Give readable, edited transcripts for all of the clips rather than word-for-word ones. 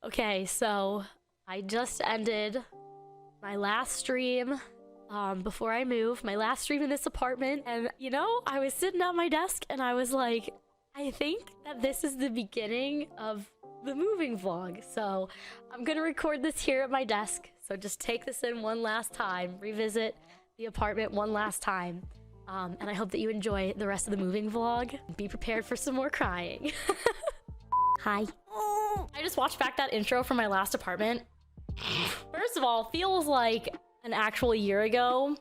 Okay, so I just ended my last stream before I move, my last stream in this apartment, and you know, I was sitting at my desk and I was like, I think that this is the beginning of the moving vlog. So I'm gonna record this here at my desk. So just take this in one last time, revisit the apartment one last time. And I hope that you enjoy the rest of the moving vlog. Be prepared for some more crying. Hi. I just watched back that intro from my last apartment. First of all, feels like an actual year ago.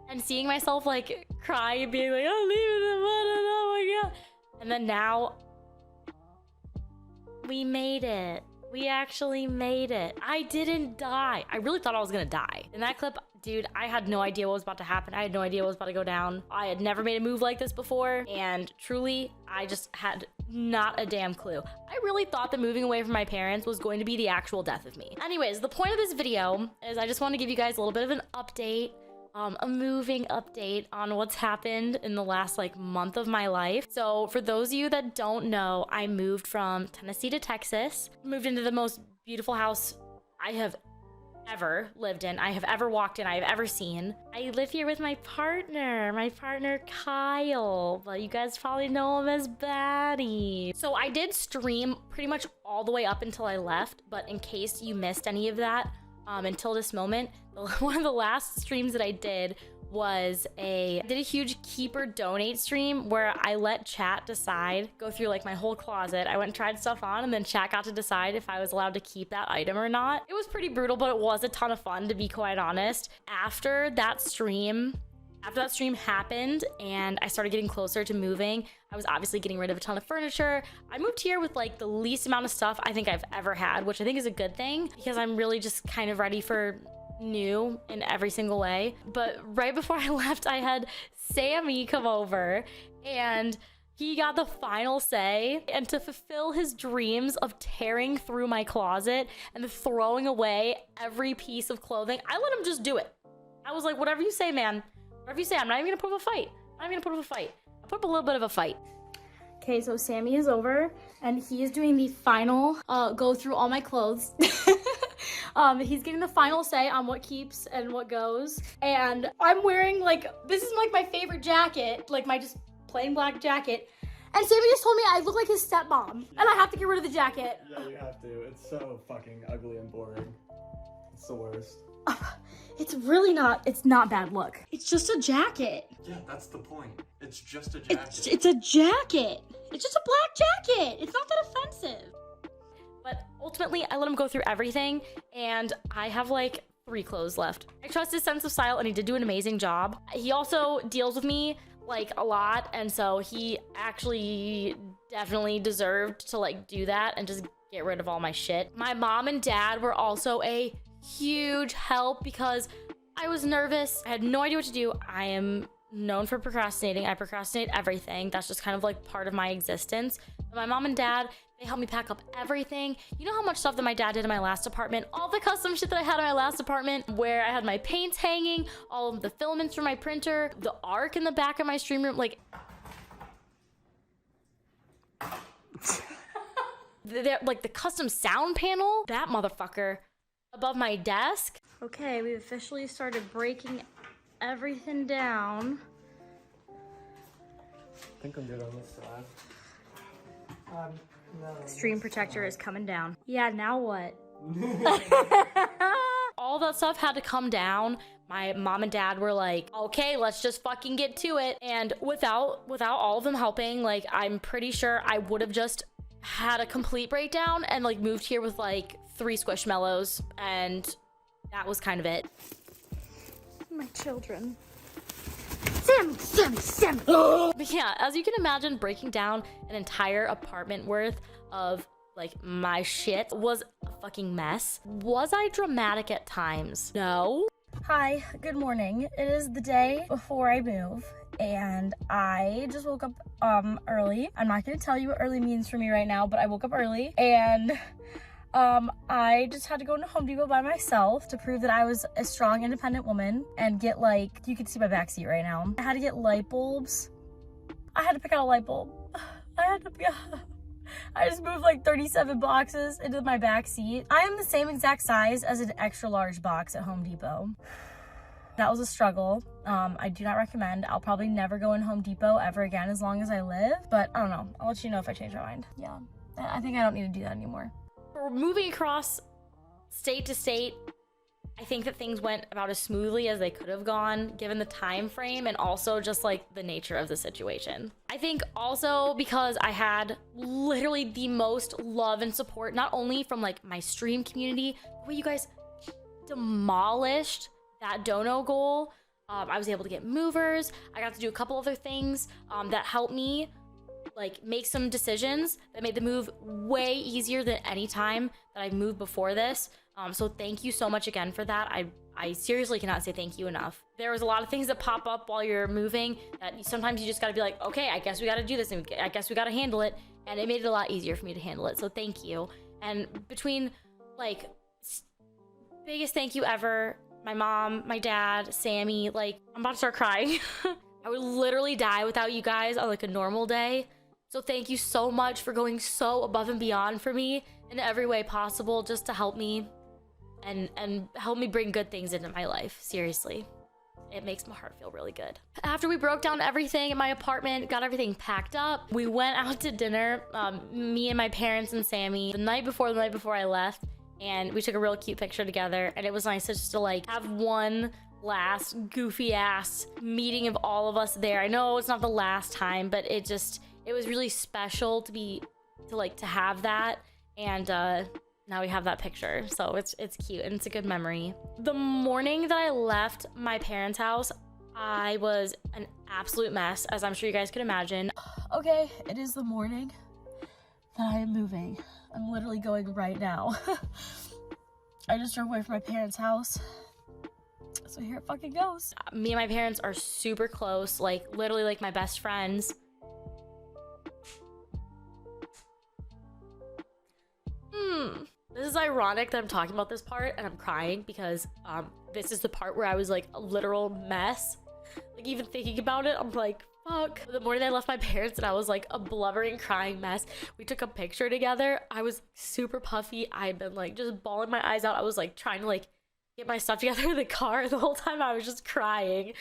And seeing myself like cry and being like, oh, leave it alone, oh my god. And then now, we made it. We actually made it. I didn't die. I really thought I was gonna die. In that clip, dude, I had no idea what was about to happen. I had no idea what was about to go down. I had never made a move like this before, and truly, I just had not a damn clue. I really thought that moving away from my parents was going to be the actual death of me. Anyways, the point of this video is I just want to give you guys a little bit of an update, a moving update on what's happened in the last like month of my life. So for those of you that don't know, I moved from Tennessee to Texas, moved into the most beautiful house I have ever lived in, I have ever walked in, I have ever seen. I live here with my partner Kyle, but you guys probably know him as Batty. So I did stream pretty much all the way up until I left, but in case you missed any of that, until this moment, one of the last streams that I did was I did a huge keep or donate stream where I let chat decide, go through like my whole closet. I went and tried stuff on, and then chat got to decide if I was allowed to keep that item or not. It was pretty brutal, but it was a ton of fun, to be quite honest. After that stream happened and I started getting closer to moving, I was obviously getting rid of a ton of furniture. I moved here with like the least amount of stuff I think I've ever had, which I think is a good thing because I'm really just kind of ready for new in every single way. But right before I left, I had Sammy come over and he got the final say, and to fulfill his dreams of tearing through my closet and throwing away every piece of clothing, I let him just do it. I was like, whatever you say, man. Whatever you say, I'm not even gonna put up a fight. I put up a little bit of a fight. Okay, so Sammy is over and he is doing the final go through all my clothes. He's getting the final say on what keeps and what goes. And I'm wearing like, this is like my favorite jacket, like my just plain black jacket. And Sammy just told me I look like his stepmom and I have to get rid of the jacket. Yeah, you have to. It's so fucking ugly and boring. It's the worst. It's really not, it's not bad look. It's just a jacket. Yeah, that's the point. It's just a jacket. It's a jacket. It's just a black jacket. It's not that offensive. But ultimately, I let him go through everything, and I have like 3 clothes left. I trust his sense of style, and he did do an amazing job. He also deals with me like a lot, and so he actually definitely deserved to like do that and just get rid of all my shit. My mom and dad were also a huge help because I was nervous. I had no idea what to do. I am known for procrastinating. I procrastinate everything. That's just kind of like part of my existence. But my mom and dad, they helped me pack up everything. You know how much stuff that my dad did in my last apartment? All the custom shit that I had in my last apartment, where I had my paints hanging, all of the filaments from my printer, the arc in the back of my stream room, like like the custom sound panel, that motherfucker above my desk. Okay, we officially started breaking everything down. I think I'm good on this side. No. Stream protector is coming down. Yeah, now what? All that stuff had to come down. My mom and dad were like, okay, let's just fucking get to it. And without all of them helping, like, I'm pretty sure I would have just had a complete breakdown and like moved here with like 3 Squishmallows, and that was kind of it. My children. Sammy. But yeah, as you can imagine, breaking down an entire apartment worth of like my shit was a fucking mess. Was I dramatic at times? No. Hi, good morning. It is the day before I move, and I just woke up early. I'm not gonna tell you what early means for me right now, but I woke up early, and I just had to go to Home Depot by myself to prove that I was a strong, independent woman and get like, you can see my backseat right now. I had to get light bulbs. I had to pick out a light bulb. I just moved like 37 boxes into my back seat. I am the same exact size as an extra large box at Home Depot. That was a struggle. I do not recommend. I'll probably never go in Home Depot ever again as long as I live, but I don't know. I'll let you know if I change my mind. Yeah, I think I don't need to do that anymore. We're moving across state to state. I think that things went about as smoothly as they could have gone given the time frame and also just like the nature of the situation. I think also because I had literally the most love and support, not only from like my stream community, where you guys demolished that dono goal. I was able to get movers. I got to do a couple other things that helped me like make some decisions that made the move way easier than any time that I've moved before this. So thank you so much again for that. I seriously cannot say thank you enough. There was a lot of things that pop up while you're moving that sometimes you just gotta be like, okay, I guess we gotta do this and I guess we gotta handle it. And it made it a lot easier for me to handle it. So thank you. And between like biggest thank you ever, my mom, my dad, Sammy, like I'm about to start crying. I would literally die without you guys on like a normal day. So thank you so much for going so above and beyond for me in every way possible just to help me and help me bring good things into my life. Seriously, it makes my heart feel really good. After we broke down everything in my apartment, got everything packed up, we went out to dinner, me and my parents and Sammy, the night before I left, and we took a real cute picture together, and it was nice just to like have one last goofy ass meeting of all of us there. I know it's not the last time, but it was really special to have that, and now we have that picture, so it's cute and it's a good memory. The morning that I left my parents' house, I was an absolute mess, as I'm sure you guys can imagine. Okay, it is the morning that I am moving. I'm literally going right now. I just drove away from my parents' house, so here it fucking goes. Me and my parents are super close, like literally like my best friends. This is ironic that I'm talking about this part and I'm crying because this is the part where I was like a literal mess. Like even thinking about it, I'm like, fuck. The morning I left my parents and I was like a blubbering, crying mess. We took a picture together. I was super puffy. I'd been like just bawling my eyes out. I was like trying to like get my stuff together in the car. The whole time I was just crying.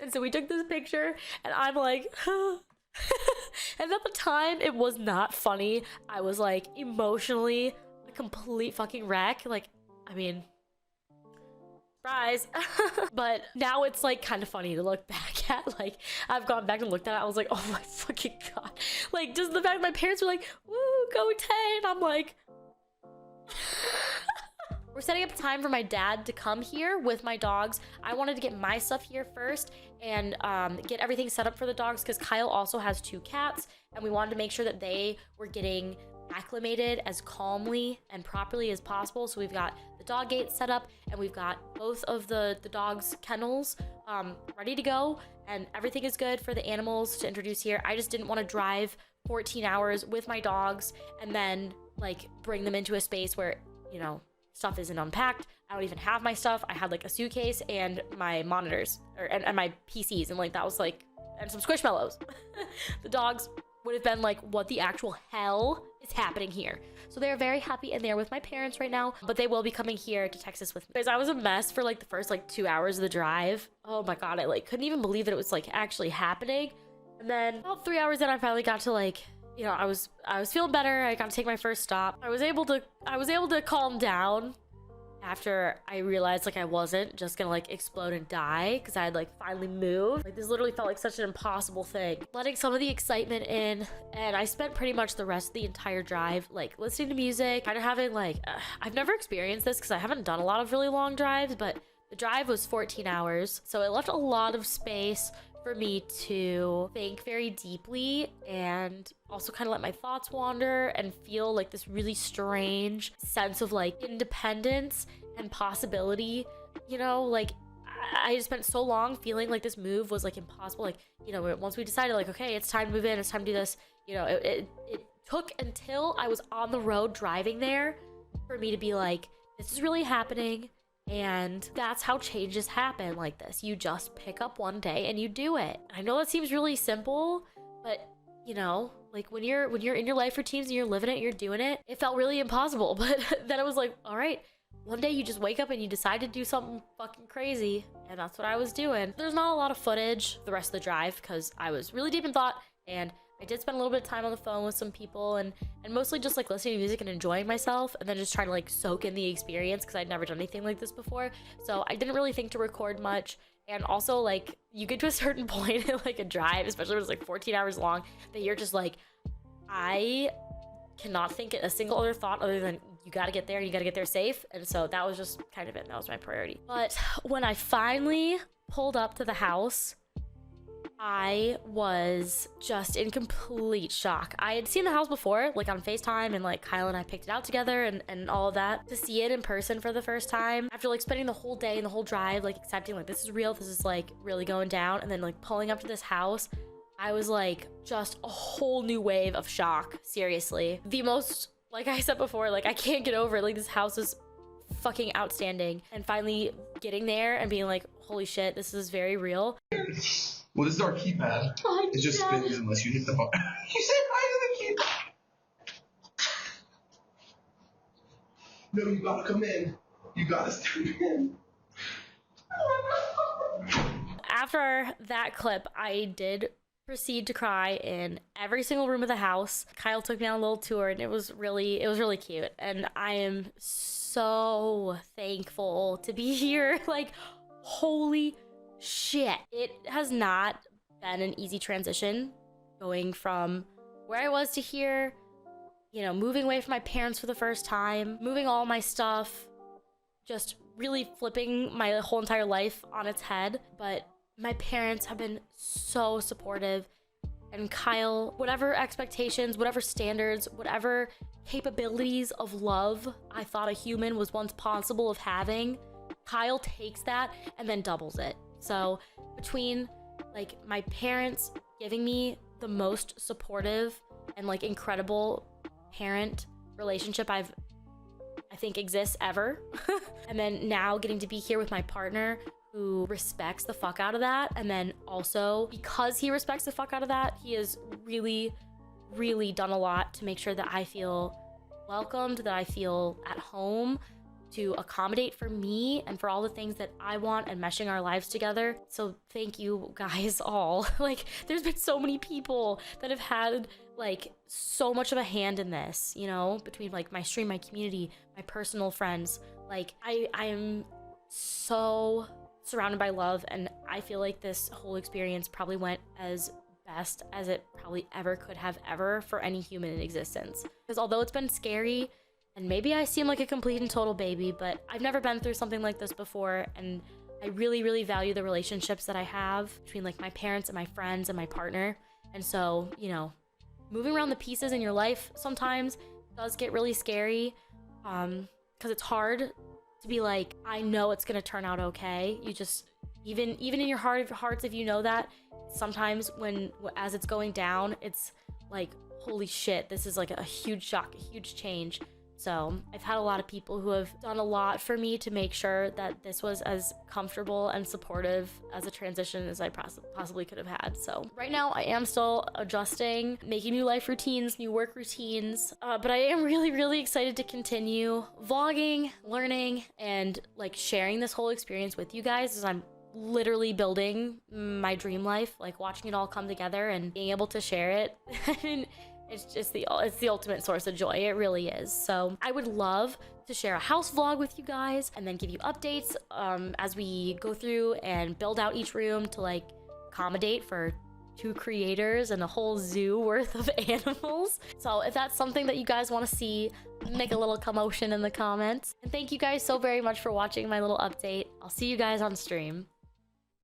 And so we took this picture and I'm like, and at the time it was not funny. I was like emotionally a complete fucking wreck. Like, I mean, surprise. But now it's like kind of funny to look back at. Like I've gone back and looked at it. I was like, oh my fucking god. Like just the fact my parents were like, woo, go Tay. And I'm like, we're setting up a time for my dad to come here with my dogs. I wanted to get my stuff here first and get everything set up for the dogs because Kyle also has 2 cats and we wanted to make sure that they were getting acclimated as calmly and properly as possible. So we've got the dog gate set up and we've got both of the dogs' kennels ready to go and everything is good for the animals to introduce here. I just didn't want to drive 14 hours with my dogs and then like bring them into a space where, you know, stuff isn't unpacked. I don't even have my stuff. I had like a suitcase and my monitors and my PCs and like that was like, and some Squishmallows. The dogs would have been like, what the actual hell is happening here? So they're very happy and they're with my parents right now, but they will be coming here to Texas with me. Because I was a mess for like the first like 2 hours of the drive. Oh my god, I like couldn't even believe that it was like actually happening. And then about 3 hours in, I finally got to like, you know, I was feeling better. I got to take my first stop. I was able to calm down after I realized like I wasn't just gonna like explode and die because I had like finally moved. Like this literally felt like such an impossible thing. Letting some of the excitement in, and I spent pretty much the rest of the entire drive like listening to music, kind of having like I've never experienced this because I haven't done a lot of really long drives, but the drive was 14 hours, so it left a lot of space for me to think very deeply and also kind of let my thoughts wander and feel like this really strange sense of like independence and possibility. You know, like I just spent so long feeling like this move was like impossible. Like, you know, once we decided like, okay, it's time to move in, it's time to do this, you know, it took until I was on the road driving there for me to be like, this is really happening. And that's how changes happen like this. You just pick up one day and you do it. I know that seems really simple, but you know, Like when you're in your life routines and you're living it, you're doing it, it felt really impossible. But then it was like, all right, one day you just wake up and you decide to do something fucking crazy, and that's what I was doing. There's not a lot of footage the rest of the drive because I was really deep in thought, and I did spend a little bit of time on the phone with some people, and mostly just like listening to music and enjoying myself, and then just trying to like soak in the experience because I'd never done anything like this before. So I didn't really think to record much. And also, like, you get to a certain point in like a drive, especially when it's like 14 hours long, that you're just like, I cannot think a single other thought other than you gotta get there and you gotta get there safe. And so that was just kind of it. That was my priority. But when I finally pulled up to the house, I was just in complete shock. I had seen the house before, like on FaceTime, and like Kyle and I picked it out together and all of that. To see it in person for the first time, after like spending the whole day and the whole drive, like accepting like this is real, this is like really going down, and then like pulling up to this house, I was like just a whole new wave of shock. Seriously. The most, like I said before, like I can't get over it. Like this house is fucking outstanding. And finally getting there and being like, holy shit, this is very real. Well, this is our keypad. It just spins unless you hit the button. You said right to the keypad. No, you gotta come in. You gotta step in. After that clip, I did proceed to cry in every single room of the house. Kyle took me on a little tour, and it was really cute. And I am so thankful to be here. Like, holy shit. It has not been an easy transition going from where I was to here, you know, moving away from my parents for the first time, moving all my stuff, just really flipping my whole entire life on its head. But my parents have been so supportive, and Kyle, whatever expectations, whatever standards, whatever capabilities of love I thought a human was once possible of having, Kyle takes that and then doubles it. So between like my parents giving me the most supportive and like incredible parent relationship I think exists ever, and then now getting to be here with my partner who respects the fuck out of that, and then also because he respects the fuck out of that, he has really done a lot to make sure that I feel welcomed, that I feel at home, to accommodate for me and for all the things that I want and meshing our lives together. So thank you guys all. Like, there's been so many people that have had like so much of a hand in this, you know, between like my stream, my community, my personal friends. Like I am so surrounded by love, and I feel like this whole experience probably went as best as it probably ever could have ever for any human in existence. Because although it's been scary, and maybe I seem like a complete and total baby, but I've never been through something like this before, and I really value the relationships that I have between like my parents and my friends and my partner. And so, you know, moving around the pieces in your life sometimes does get really scary, because it's hard to be like, I know it's gonna turn out okay. You just, even in your heart of hearts, if you know that, sometimes as it's going down, it's like, holy shit, this is like a huge shock, a huge change. So I've had a lot of people who have done a lot for me to make sure that this was as comfortable and supportive as a transition as I possibly could have had. So right now I am still adjusting, making new life routines, new work routines, but I am really excited to continue vlogging, learning, and like sharing this whole experience with you guys, as I'm literally building my dream life, like watching it all come together and being able to share it. I mean, it's just the ultimate source of joy. It really is. So I would love to share a house vlog with you guys and then give you updates as we go through and build out each room to like accommodate for 2 creators and a whole zoo worth of animals. So if that's something that you guys want to see, make a little commotion in the comments. And thank you guys so very much for watching my little update. I'll see you guys on stream.